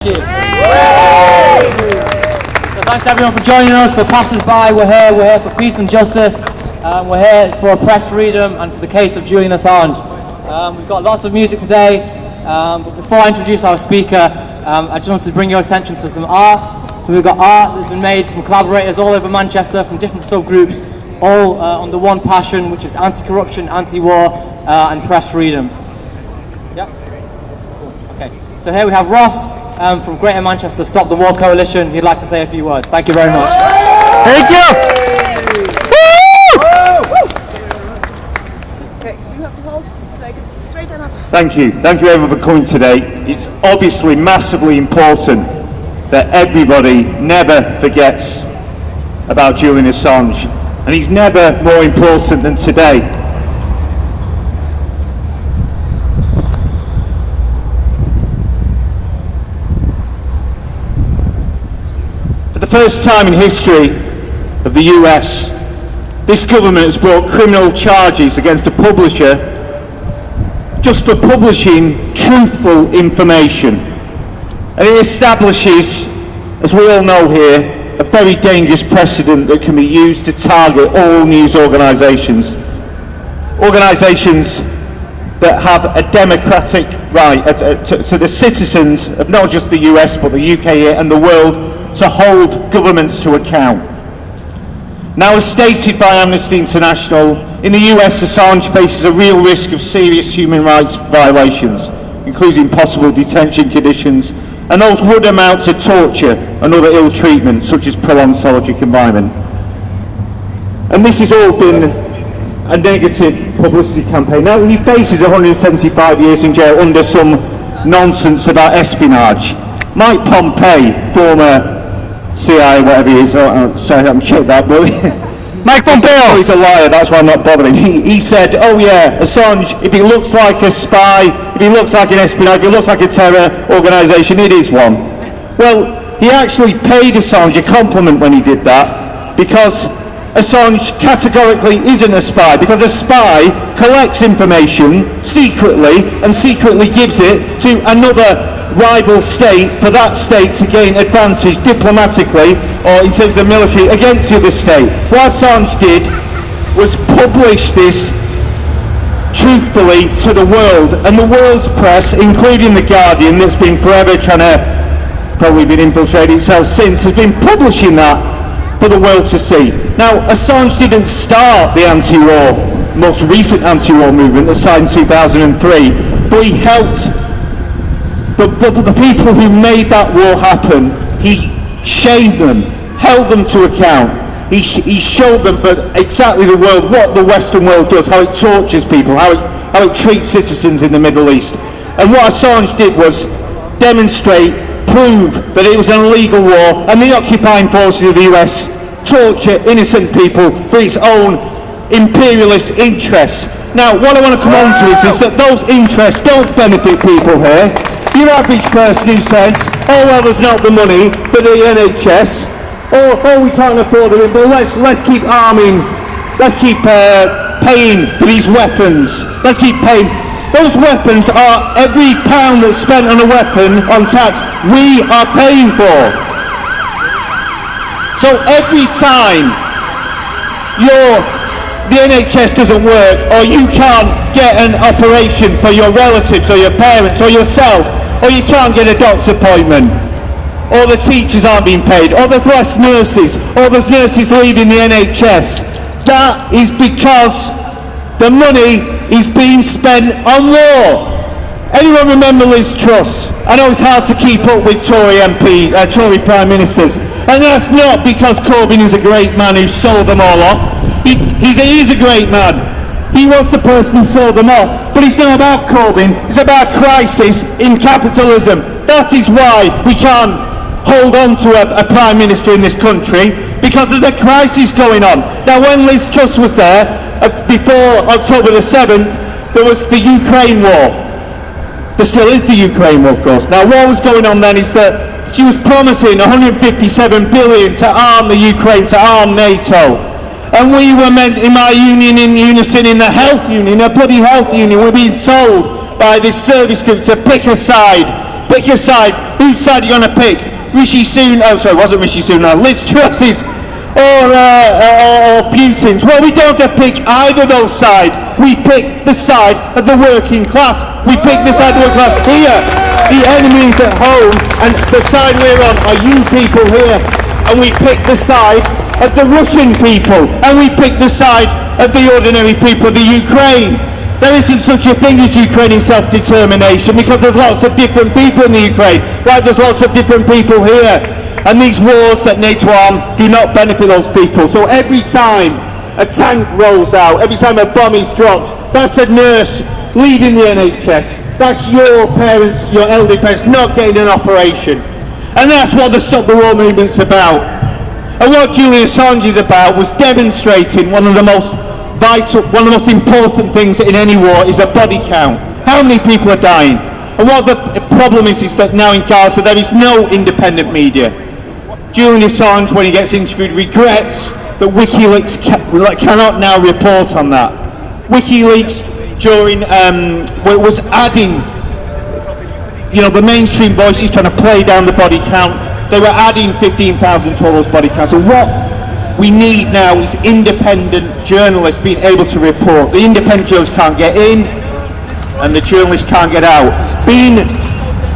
Thank you. So thanks everyone for joining us. For passers-by, we're here for peace and justice. We're here for press freedom and for the case of Julian Assange. We've got lots of music today, but before I introduce our speaker, I just wanted to bring your attention to some art. So we've got art that's been made from collaborators all over Manchester, from different subgroups, all under one passion, which is anti-corruption, anti-war, and press freedom. Yeah? Cool. Okay. So here we have Ross. From Greater Manchester Stop the War Coalition. He'd like to say a few words. Thank you very much. Thank you. Okay, you have to hold so I can straighten up. Thank you everyone for coming today. It's obviously massively important that everybody never forgets about Julian Assange, and he's never more important than today. For the first time in history of the US, this government has brought criminal charges against a publisher just for publishing truthful information. And it establishes, as we all know here, a very dangerous precedent that can be used to target all news organisations. Organisations that have a democratic right to the citizens of not just the US but the UK and the world to hold governments to account. Now, as stated by Amnesty International, in the US, Assange faces a real risk of serious human rights violations, including possible detention conditions, and those would amount to torture and other ill treatment, such as prolonged solitary confinement. And this has all been a negative publicity campaign. Now, he faces 175 years in jail under some nonsense about espionage. Mike Pompeo, former CIA, whatever he is, sorry, I haven't checked that, but Mike Pompeo! He's a liar, that's why I'm not bothering. He said, oh yeah, Assange, if he looks like a spy, if he looks like an espionage, if he looks like a terror organisation, it is one. Well, he actually paid Assange a compliment when he did that, because Assange categorically isn't a spy, because a spy collects information secretly and secretly gives it to another rival state for that state to gain advantage diplomatically or in terms of the military against the other state. What Assange did was publish this truthfully to the world, and the world's press, including The Guardian, that's been forever trying to probably been infiltrated itself since, has been publishing that for the world to see. Now, Assange didn't start the anti-war, most recent anti-war movement that started in 2003, but he helped the people who made that war happen. He shamed them, held them to account. He showed them, but exactly the world, what the Western world does, how it tortures people, how it treats citizens in the Middle East. And what Assange did was demonstrate, prove that it was an illegal war, and the occupying forces of the US torture innocent people for its own imperialist interests. Now, what I want to come on to is that those interests don't benefit people here. Your average person who says, oh well, there's not the money for the NHS, or oh we can't afford it, but let's keep arming, let's keep paying for these weapons, let's keep paying. Those weapons are, every pound that's spent on a weapon on tax, we are paying for. So every time the NHS doesn't work, or you can't get an operation for your relatives or your parents or yourself, or you can't get a doctor's appointment, or the teachers aren't being paid, or there's less nurses, or there's nurses leaving the NHS, that is because the money is being spent on war. Anyone remember Liz Truss? I know it's hard to keep up with Tory Prime Ministers, and that's not because Corbyn is a great man who sold them all off. He is a great man. He was the person who sold them off. But it's not about Corbyn, it's about crisis in capitalism. That is why we can't hold on to a Prime Minister in this country, because there's a crisis going on. Now, when Liz Truss was there, before October the 7th, there was the Ukraine war. There still is the Ukraine war, of course. Now, what was going on then is that she was promising 157 billion to arm the Ukraine, to arm NATO. And we were meant, in my union, in unison, in the health union, a bloody health union, we're being told by this service group to pick a side. Pick a side. Who Whose side are you going to pick? Rishi Sunak, oh sorry, it wasn't Rishi Sunak, Liz Truss's or Putin's? Well, we don't have to pick either of those sides. We pick the side of the working class. We pick the side of the working class here. The enemies at home, and the side we're on are you people here. And we pick the side of the Russian people. And we pick the side of the ordinary people of the Ukraine. There isn't such a thing as Ukrainian self-determination because there's lots of different people in the Ukraine. Right, there's lots of different people here. And these wars that NATO arm do not benefit those people. So every time a tank rolls out, every time a bomb is dropped, that's a nurse leaving the NHS. That's your parents, your elderly parents, not getting an operation. And that's what the Stop the War movement's about. And what Julian Assange is about was demonstrating one of the most vital, one of the most important things in any war is a body count. How many people are dying? And what the problem is that now in Gaza there is no independent media. Julian Assange, when he gets interviewed, regrets that WikiLeaks cannot now report on that. WikiLeaks during was adding, you know, the mainstream voices trying to play down the body count. They were adding 15,000 to all those body counts. And what we need now is independent journalists being able to report. The independent journalists can't get in, and the journalists can't get out. Being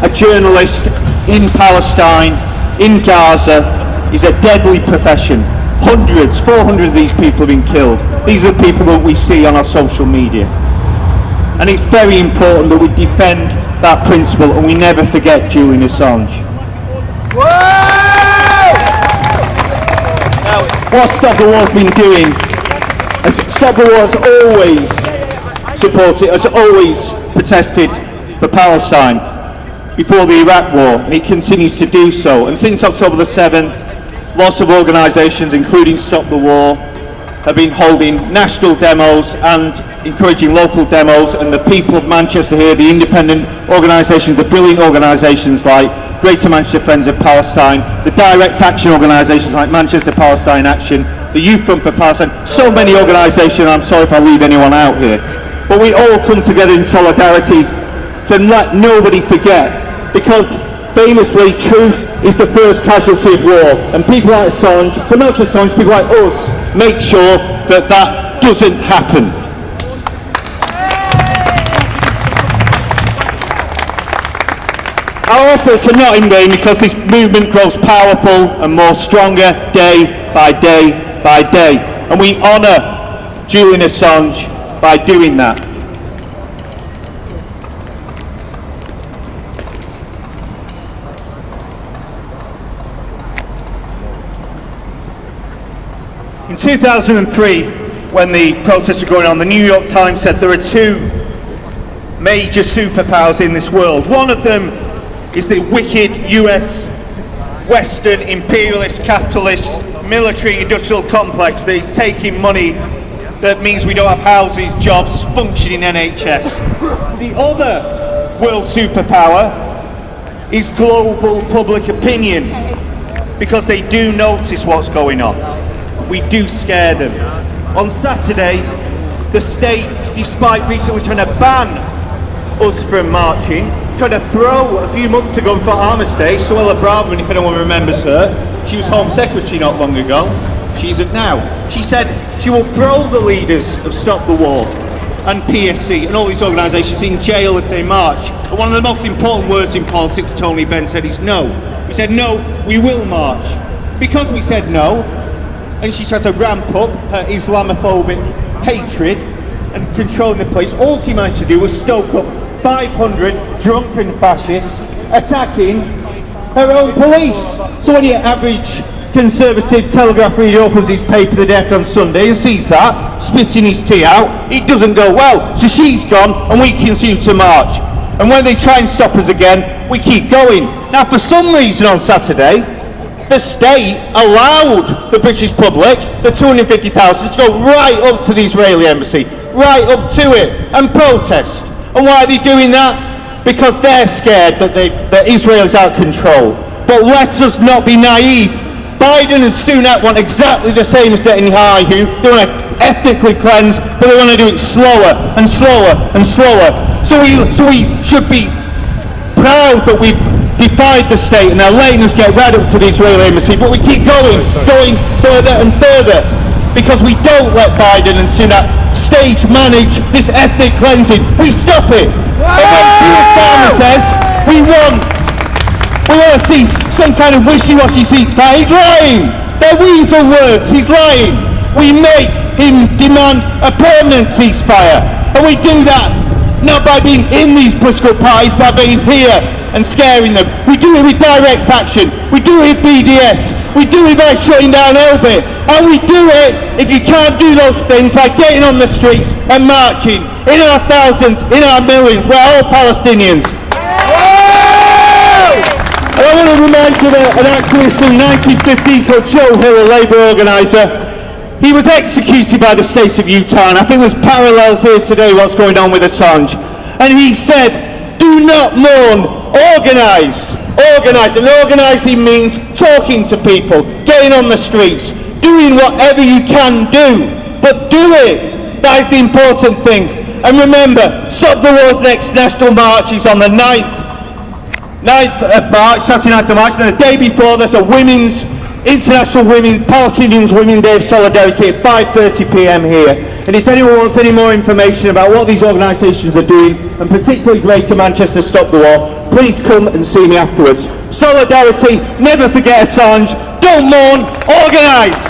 a journalist in Palestine, in Gaza, is a deadly profession. Hundreds, 400 of these people have been killed. These are the people that we see on our social media. And it's very important that we defend that principle and we never forget Julian Assange. Now, what Stop the War's been doing, Stop the War has always supported, has always protested for Palestine before the Iraq War, and it continues to do so. And since October the 7th, lots of organisations, including Stop the War, have been holding national demos and encouraging local demos, and the people of Manchester here, the independent organisations, the brilliant organisations like Greater Manchester Friends of Palestine, the direct action organisations like Manchester Palestine Action, the Youth Front for Palestine, so many organisations. I'm sorry if I leave anyone out here. But we all come together in solidarity to let nobody forget, because famously truth is the first casualty of war, and people like Assange, but not just Assange, people like us, make sure that that doesn't happen. Our efforts are not in vain because this movement grows powerful and more stronger day by day by day, and we honour Julian Assange by doing that. In 2003, when the protests were going on, the New York Times said there are two major superpowers in this world. One of them is the wicked US Western imperialist capitalist military industrial complex that is taking money that means we don't have houses, jobs, functioning NHS. The other world superpower is global public opinion, because they do notice what's going on. We do scare them. On Saturday, the state, despite recently trying to ban us from marching, tried to throw a few months ago for Armistice, Suella Braverman, if anyone remembers her, she was Home Secretary not long ago, she isn't now. She said she will throw the leaders of Stop the War and PSC and all these organisations in jail if they march. But one of the most important words in politics, Tony Benn said, is no. We said no, we will march. Because we said no, and she tried to ramp up her Islamophobic hatred and controlling the police, all she managed to do was stoke up 500 drunken fascists attacking her own police. So when your average Conservative Telegraph reader opens his paper the day after on Sunday and sees that, spitting his tea out, it doesn't go well. So she's gone and we continue to march. And when they try and stop us again, we keep going. Now for some reason on Saturday, the state allowed the British public, the 250,000, to go right up to the Israeli embassy, right up to it, and protest. And why are they doing that? Because they're scared that Israel is out of control. But let us not be naive. Biden and Sunak want exactly the same as Netanyahu. They want to ethnically cleanse, but they want to do it slower and slower and slower. So we should be proud that we've defied the state, and they're letting us get right up to the Israeli embassy, but we keep going further and further, because we don't let Biden and Sunak stage manage this ethnic cleansing. We stop it. And when Keir Starmer says we want to see some kind of wishy-washy ceasefire, he's lying. They're weasel words. He's lying. We make him demand a permanent ceasefire, and we do that not by being in these political parties, by being here and scaring them. We do it with direct action. We do it with BDS. We do it by shutting down Elbit. And we do it, if you can't do those things, by getting on the streets and marching in our thousands, in our millions. We're all Palestinians. And I want to remind you that an activist from 1915 called Joe Hill, a Labour organiser, he was executed by the state of Utah, and I think there's parallels here today what's going on with Assange. And he said, do not mourn, organise. Organise. And organising means talking to people, getting on the streets, doing whatever you can do, but do it. That is the important thing. And remember, Stop the War's next national march is on the 9th of March, Saturday 9th of March, and the day before there's a International Palestinians Women's Day of Solidarity at 5:30 p.m. here. And if anyone wants any more information about what these organisations are doing, and particularly Greater Manchester Stop the War, please come and see me afterwards. Solidarity, never forget Assange, don't mourn, organise!